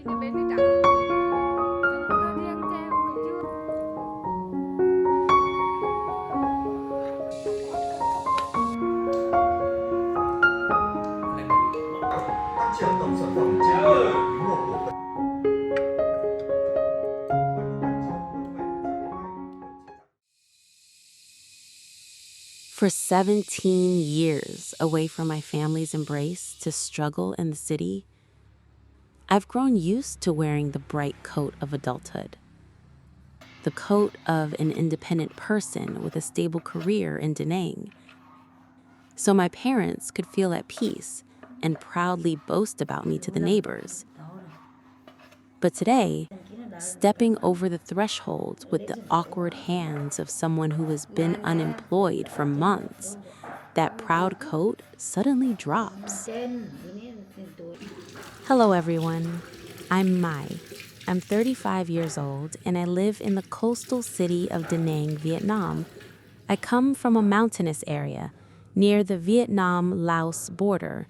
cái bến này trắng. Chúng tôi đi ăn treo được chưa? tăng trưởng tổng sản phẩm trên địa bàn quý 1 của For 17 years away from my family's embrace to struggle in the city, I've grown used to wearing the bright coat of adulthood. The coat of an independent person with a stable career in Danang. So my parents could feel at peace and proudly boast about me to the neighbors. But today, stepping over the threshold with the awkward hands of someone who has been unemployed for months, that proud coat suddenly drops. Hello, everyone. I'm Mai. I'm 35 years old, and I live in the coastal city of Da Nang, Vietnam. I come from a mountainous area near the Vietnam-Laos border,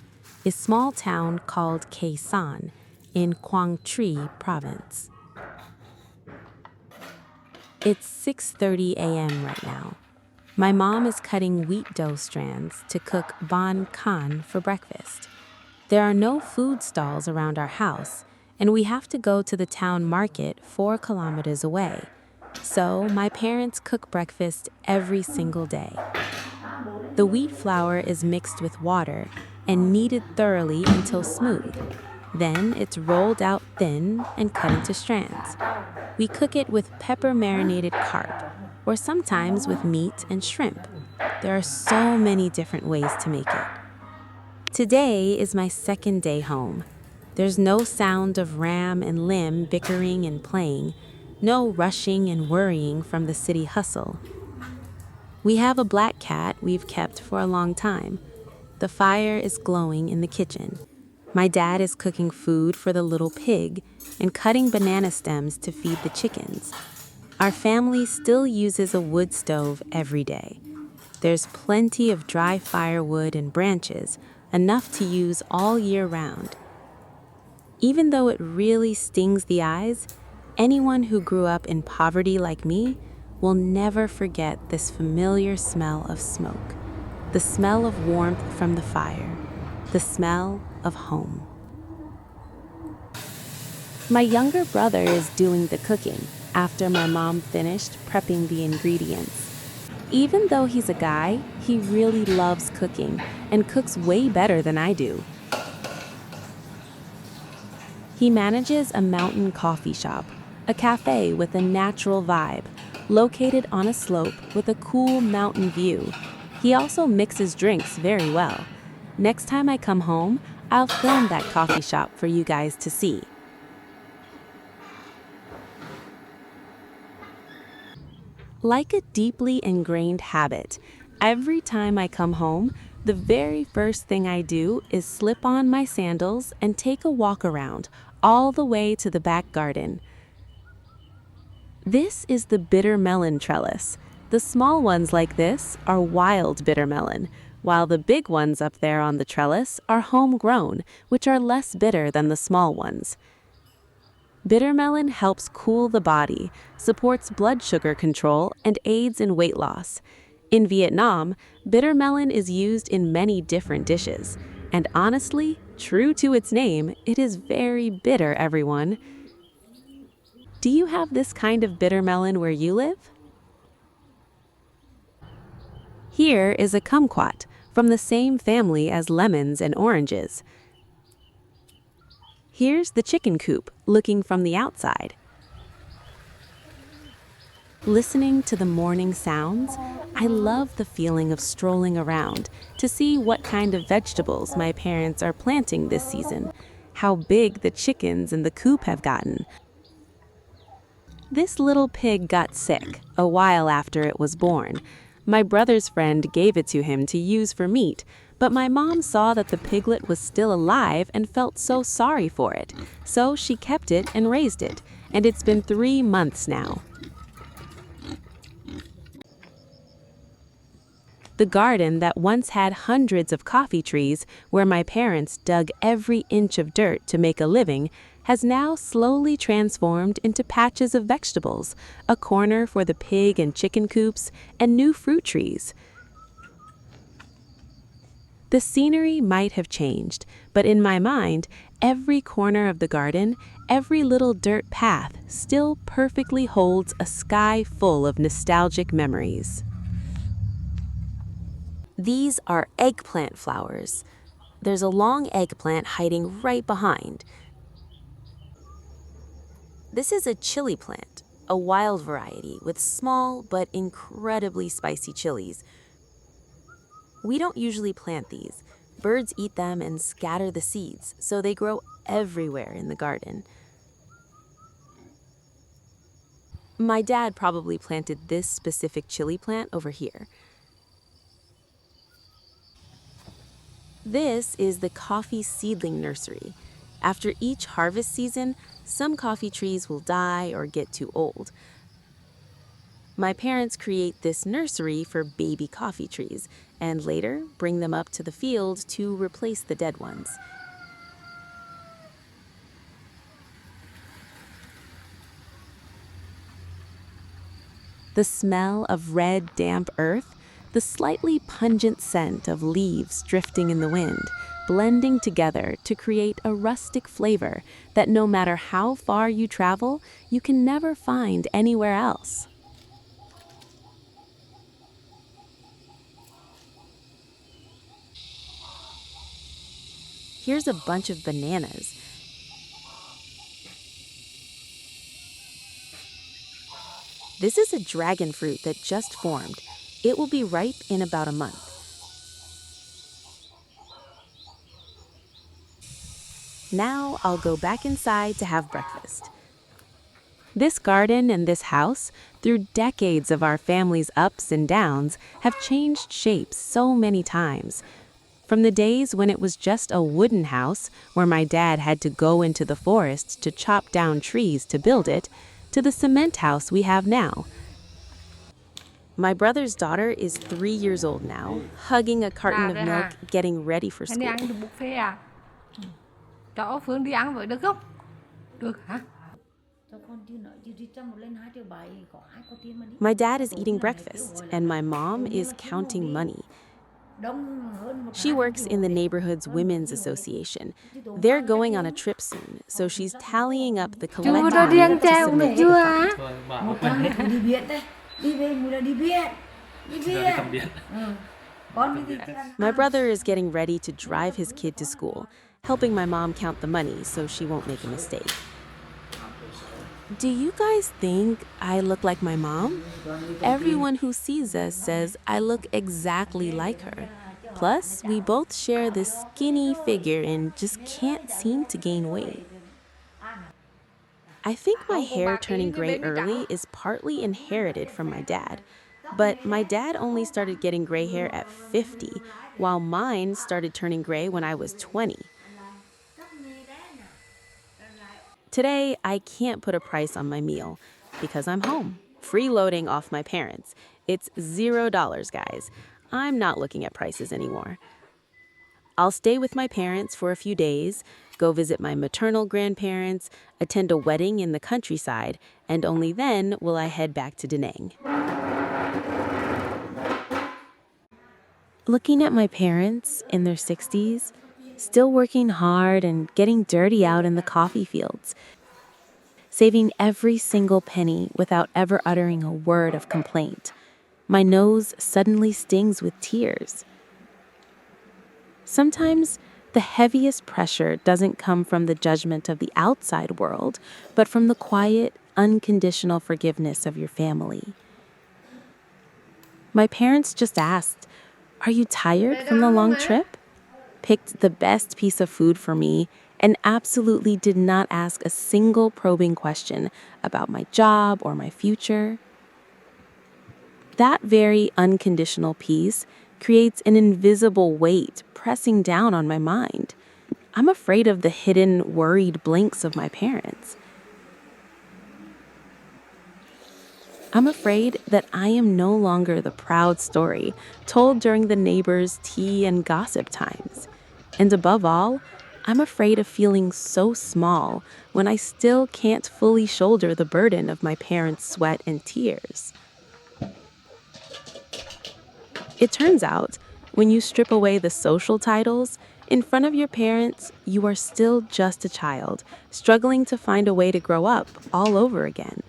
a small town called Khe Sanh in Quang Tri province. It's 6:30 a.m. right now. My mom is cutting wheat dough strands to cook bánh canh for breakfast. There are no food stalls around our house, and we have to go to the town market 4 kilometers away. So my parents cook breakfast every single day. The wheat flour is mixed with water and kneaded thoroughly until smooth. Then it's rolled out thin and cut into strands. We cook it with pepper-marinated carp, or sometimes with meat and shrimp. There are so many different ways to make it. Today is my second day home. There's no sound of Ram and Lim bickering and playing, no rushing and worrying from the city hustle. We have a black cat we've kept for a long time. The fire is glowing in the kitchen. My dad is cooking food for the little pig and cutting banana stems to feed the chickens. Our family still uses a wood stove every day. There's plenty of dry firewood and branches, enough to use all year round. Even though it really stings the eyes, anyone who grew up in poverty like me will never forget this familiar smell of smoke, the smell of warmth from the fire, the smell of home. My younger brother is doing the cooking after my mom finished prepping the ingredients. Even though he's a guy, he really loves cooking and cooks way better than I do. He manages a mountain coffee shop, a cafe with a natural vibe, located on a slope with a cool mountain view. He also mixes drinks very well. Next time I come home, I'll film that coffee shop for you guys to see. Like a deeply ingrained habit, every time I come home, the very first thing I do is slip on my sandals and take a walk around, all the way to the back garden. This is the bitter melon trellis. The small ones like this are wild bitter melon, while the big ones up there on the trellis are homegrown, which are less bitter than the small ones. Bitter melon helps cool the body, supports blood sugar control, and aids in weight loss. In Vietnam, bitter melon is used in many different dishes. And honestly, true to its name, it is very bitter, everyone. Do you have this kind of bitter melon where you live? Here is a kumquat, from the same family as lemons and oranges. Here's the chicken coop, looking from the outside. Listening to the morning sounds, I love the feeling of strolling around to see what kind of vegetables my parents are planting this season, how big the chickens in the coop have gotten. This little pig got sick a while after it was born. My brother's friend gave it to him to use for meat, but my mom saw that the piglet was still alive and felt so sorry for it. So she kept it and raised it, and it's been 3 months now. The garden that once had hundreds of coffee trees, where my parents dug every inch of dirt to make a living, has now slowly transformed into patches of vegetables, a corner for the pig and chicken coops, and new fruit trees. The scenery might have changed, but in my mind, every corner of the garden, every little dirt path still perfectly holds a sky full of nostalgic memories. These are eggplant flowers. There's a long eggplant hiding right behind. This is a chili plant, a wild variety with small but incredibly spicy chilies. We don't usually plant these. Birds eat them and scatter the seeds, so they grow everywhere in the garden. My dad probably planted this specific chili plant over here. This is the coffee seedling nursery. After each harvest season, some coffee trees will die or get too old. My parents create this nursery for baby coffee trees and later bring them up to the field to replace the dead ones. The smell of red, damp earth, the slightly pungent scent of leaves drifting in the wind, blending together to create a rustic flavor that no matter how far you travel, you can never find anywhere else. Here's a bunch of bananas. This is a dragon fruit that just formed. It will be ripe in about a month. Now I'll go back inside to have breakfast. This garden and this house, through decades of our family's ups and downs, have changed shapes so many times. From the days when it was just a wooden house, where my dad had to go into the forest to chop down trees to build it, to the cement house we have now. My brother's daughter is 3 years old now, hugging a carton of milk, getting ready for Anh đi school. ăn được buffet à? Cho Phương đi ăn vậy được không? Được hả? My dad is eating breakfast, and my mom is counting money. She works in the neighborhood's women's association. They're going on a trip soon, so she's tallying up the collected đi ăn money to treo submit to chưa the hả? fund. Đi viện đây. Đi về mùi là đi viện. Đi viện. Con đi viện. My brother is getting ready to drive his kid to school, helping my mom count the money so she won't make a mistake. Do you guys think I look like my mom? Everyone who sees us says I look exactly like her. Plus, we both share this skinny figure and just can't seem to gain weight. I think my hair turning gray early is partly inherited from my dad. But my dad only started getting gray hair at 50, while mine started turning gray when I was 20. Today, I can't put a price on my meal because I'm home, freeloading off my parents. It's $0, guys. I'm not looking at prices anymore. I'll stay with my parents for a few days, go visit my maternal grandparents, attend a wedding in the countryside, and only then will I head back to Danang. Looking at my parents in their 60s, still working hard and getting dirty out in the coffee fields, saving every single penny without ever uttering a word of complaint, my nose suddenly stings with tears. Sometimes the heaviest pressure doesn't come from the judgment of the outside world, but from the quiet, unconditional forgiveness of your family. My parents just asked, "Are you tired from the long trip?" Picked the best piece of food for me, and absolutely did not ask a single probing question about my job or my future. That very unconditional peace creates an invisible weight pressing down on my mind. I'm afraid of the hidden, worried blinks of my parents. I'm afraid that I am no longer the proud story told during the neighbors' tea and gossip times. And above all, I'm afraid of feeling so small when I still can't fully shoulder the burden of my parents' sweat and tears. It turns out, when you strip away the social titles, in front of your parents, you are still just a child, struggling to find a way to grow up all over again.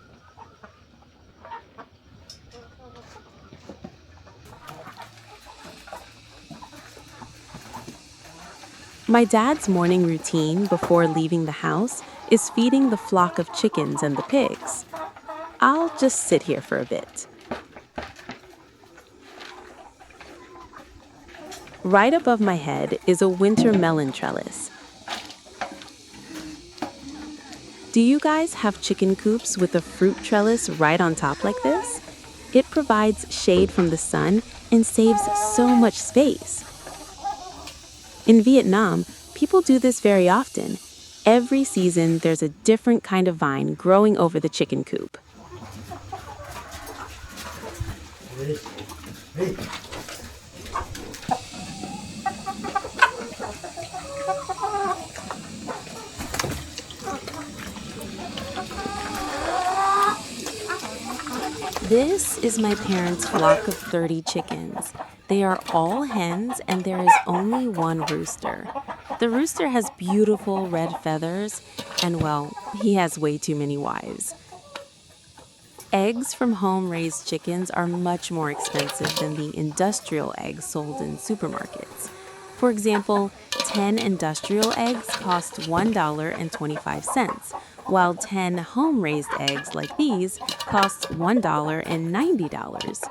My dad's morning routine before leaving the house is feeding the flock of chickens and the pigs. I'll just sit here for a bit. Right above my head is a winter melon trellis. Do you guys have chicken coops with a fruit trellis right on top like this? It provides shade from the sun and saves so much space. In Vietnam, people do this very often. Every season, there's a different kind of vine growing over the chicken coop. This is my parents' flock of 30 chickens. They are all hens and there is only one rooster. The rooster has beautiful red feathers and, well, he has way too many wives. Eggs from home-raised chickens are much more expensive than the industrial eggs sold in supermarkets. For example, 10 industrial eggs cost $1.25, while 10 home-raised eggs like these cost $1.90.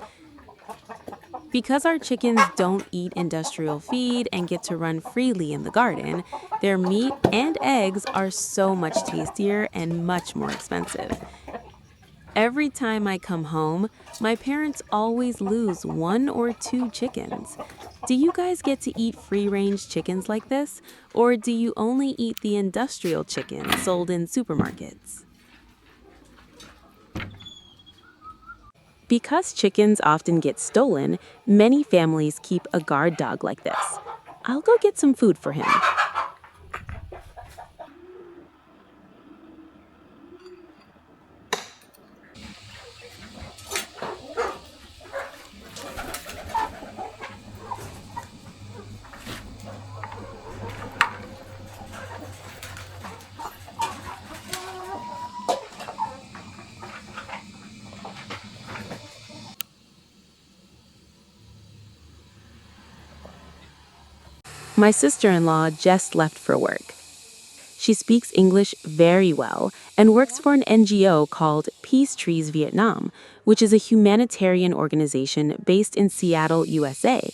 Because our chickens don't eat industrial feed and get to run freely in the garden, their meat and eggs are so much tastier and much more expensive. Every time I come home, my parents always lose 1 or 2 chickens. Do you guys get to eat free-range chickens like this? Or do you only eat the industrial chickens sold in supermarkets? Because chickens often get stolen, many families keep a guard dog like this. I'll go get some food for him. My sister-in-law just left for work. She speaks English very well and works for an NGO called Peace Trees Vietnam, which is a humanitarian organization based in Seattle, USA.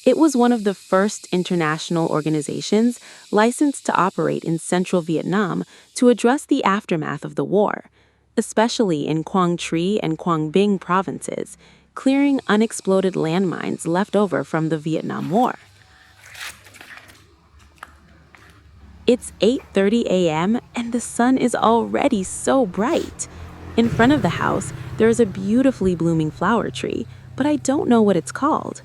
It was one of the first international organizations licensed to operate in central Vietnam to address the aftermath of the war, especially in Quang Tri and Quang Binh provinces, clearing unexploded landmines left over from the Vietnam War. It's 8:30 a.m. and the sun is already so bright. In front of the house, there is a beautifully blooming flower tree, but I don't know what it's called.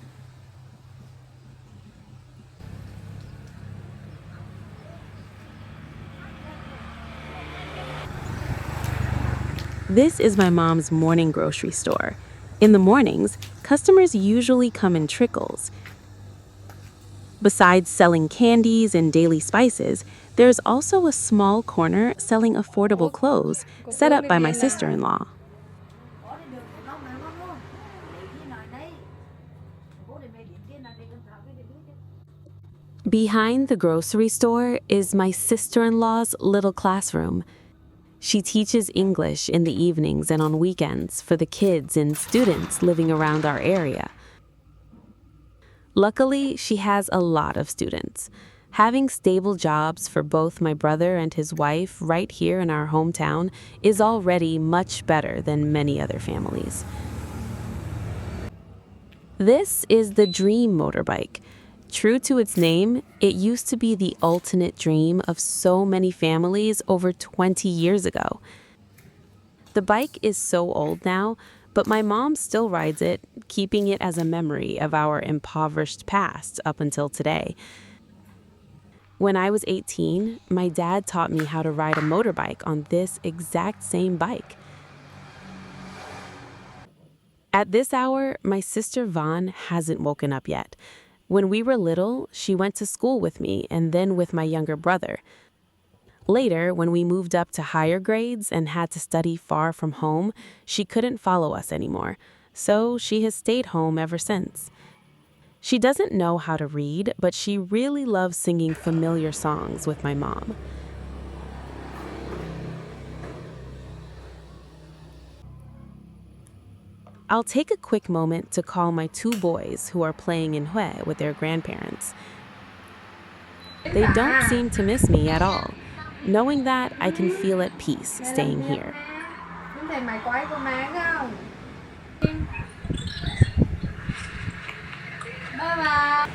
This is my mom's morning grocery store. In the mornings, customers usually come in trickles. Besides selling candies and daily spices, there's also a small corner selling affordable clothes set up by my sister-in-law. Có đi được của nó mà ngon luôn. Để cái nồi đấy. Bố để mẹ điện tiền là để con thảo cái để biết chứ. Behind the grocery store is my sister-in-law's little classroom. She teaches English in the evenings and on weekends for the kids and students living around our area. Luckily, she has a lot of students. Having stable jobs for both my brother and his wife right here in our hometown is already much better than many other families. This is the Dream motorbike. True to its name, it used to be the ultimate dream of so many families over 20 years ago. The bike is so old now, but my mom still rides it, keeping it as a memory of our impoverished past up until today. When I was 18, my dad taught me how to ride a motorbike on this exact same bike. At this hour, my sister Vaughn hasn't woken up yet. When we were little, she went to school with me and then with my younger brother. Later, when we moved up to higher grades and had to study far from home, she couldn't follow us anymore, so she has stayed home ever since. She doesn't know how to read, but she really loves singing familiar songs with my mom. I'll take a quick moment to call my 2 boys who are playing in Hue with their grandparents. They don't seem to miss me at all. Knowing that, I can feel at peace staying here. Những thầy mày có ai có má không? Bye bye.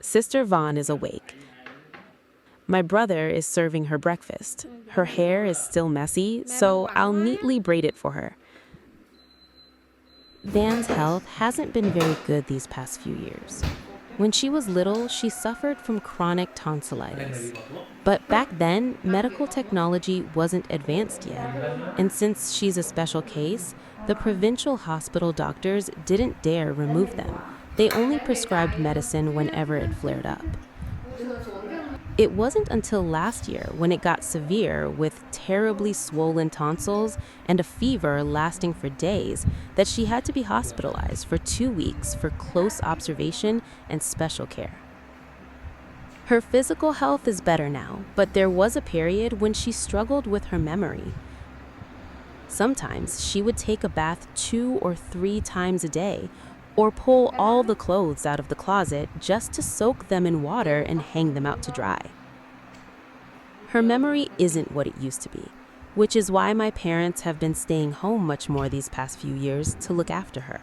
Sister Vaughn is awake. My brother is serving her breakfast. Her hair is still messy, so I'll neatly braid it for her. Van's health hasn't been very good these past few years. When she was little, she suffered from chronic tonsillitis. But back then, medical technology wasn't advanced yet. And since she's a special case, the provincial hospital doctors didn't dare remove them. They only prescribed medicine whenever it flared up. It wasn't until last year, when it got severe with terribly swollen tonsils and a fever lasting for days, that she had to be hospitalized for 2 weeks for close observation and special care. Her physical health is better now, but there was a period when she struggled with her memory. Sometimes she would take a bath 2 or 3 times a day, or pull all the clothes out of the closet just to soak them in water and hang them out to dry. Her memory isn't what it used to be, which is why my parents have been staying home much more these past few years to look after her.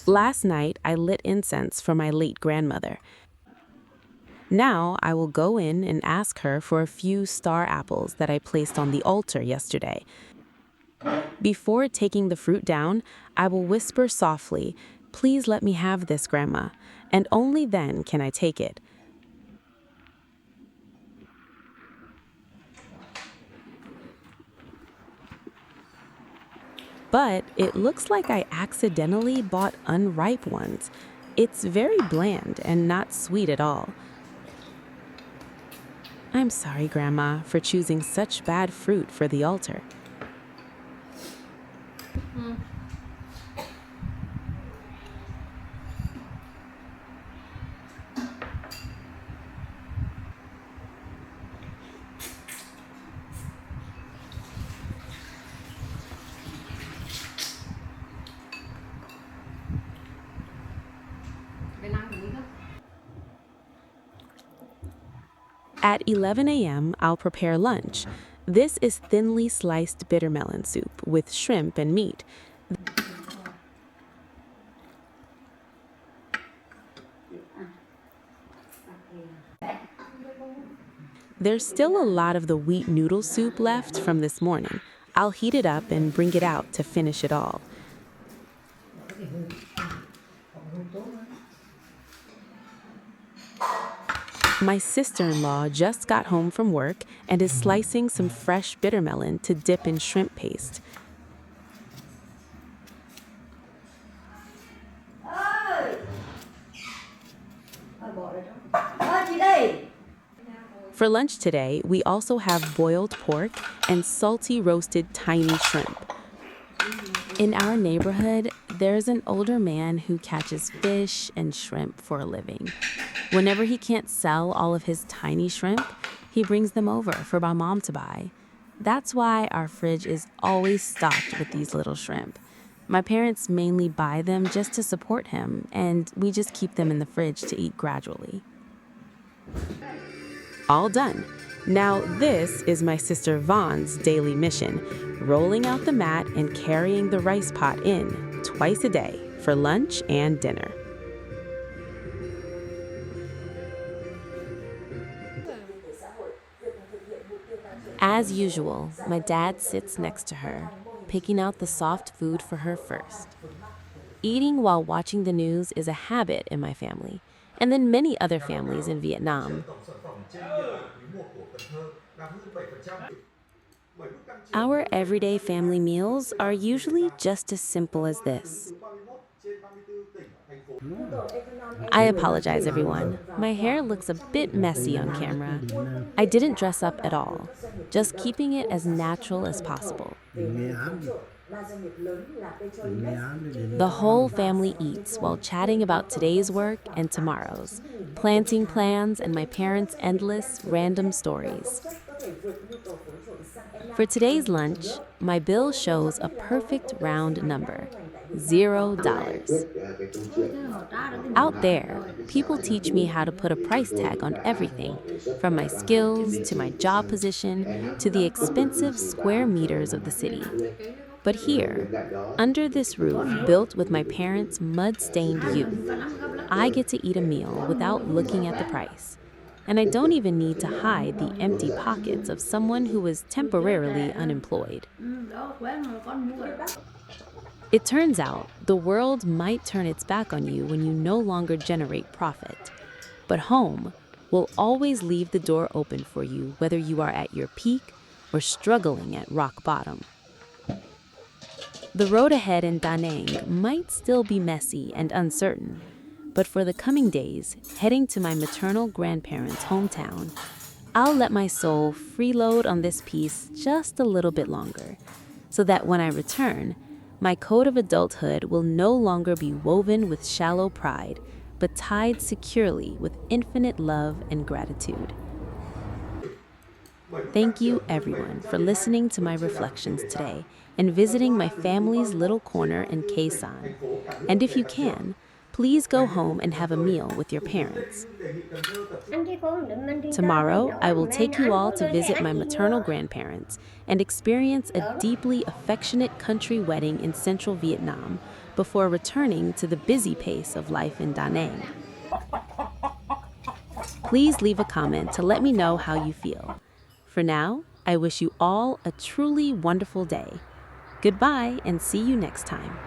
Last night, I lit incense for my late grandmother. Now I will go in and ask her for a few star apples that I placed on the altar yesterday. Before taking the fruit down, I will whisper softly, "Please let me have this, Grandma," and only then can I take it. But it looks like I accidentally bought unripe ones. It's very bland and not sweet at all. I'm sorry, Grandma, for choosing such bad fruit for the altar. At 11 a.m., I'll prepare lunch. This is thinly sliced bitter melon soup with shrimp and meat. There's still a lot of the wheat noodle soup left from this morning. I'll heat it up and bring it out to finish it all. My sister-in-law just got home from work and is slicing some fresh bitter melon to dip in shrimp paste. For lunch today, we also have boiled pork and salty roasted tiny shrimp. In our neighborhood, there's an older man who catches fish and shrimp for a living. Whenever he can't sell all of his tiny shrimp, he brings them over for my mom to buy. That's why our fridge is always stocked with these little shrimp. My parents mainly buy them just to support him, and we just keep them in the fridge to eat gradually. All done. Now this is my sister Vaughn's daily mission, rolling out the mat and carrying the rice pot in twice a day. for lunch and dinner. As usual, my dad sits next to her, picking out the soft food for her first. Eating while watching the news is a habit in my family, and in many other families in Vietnam. Tổng sản phẩm trên địa bàn quý 1 của Cần Thơ đạt hơn 7%. Bởi mức tăng trưởng Our everyday family meals are usually just as simple as this. thứ 31 trên 34 tỉnh, thành phố. I apologize, everyone. My hair looks a bit messy on camera. I didn't dress up at all, just keeping it as natural as possible. The whole family eats while chatting about today's work and tomorrow's, planting plans and my parents' endless, random stories. For today's lunch, my bill shows a perfect round number, $0. Out there, people teach me how to put a price tag on everything, from my skills to my job position to the expensive square meters of the city. But here, under this roof built with my parents' mud-stained youth, I get to eat a meal without looking at the price. And I don't even need to hide the empty pockets of someone who is temporarily unemployed. It turns out the world might turn its back on you when you no longer generate profit. But home will always leave the door open for you whether you are at your peak or struggling at rock bottom. The road ahead in Danang might still be messy and uncertain, but for the coming days, heading to my maternal grandparents' hometown, I'll let my soul freeload on this piece just a little bit longer, so that when I return, my coat of adulthood will no longer be woven with shallow pride, but tied securely with infinite love and gratitude. Thank you, everyone, for listening to my reflections today and visiting my family's little corner in Khe Sanh. And if you can, please go home and have a meal with your parents. Tomorrow, I will take you all to visit my maternal grandparents and experience a deeply affectionate country wedding in central Vietnam before returning to the busy pace of life in Danang. Please leave a comment to let me know how you feel. For now, I wish you all a truly wonderful day. Goodbye and see you next time.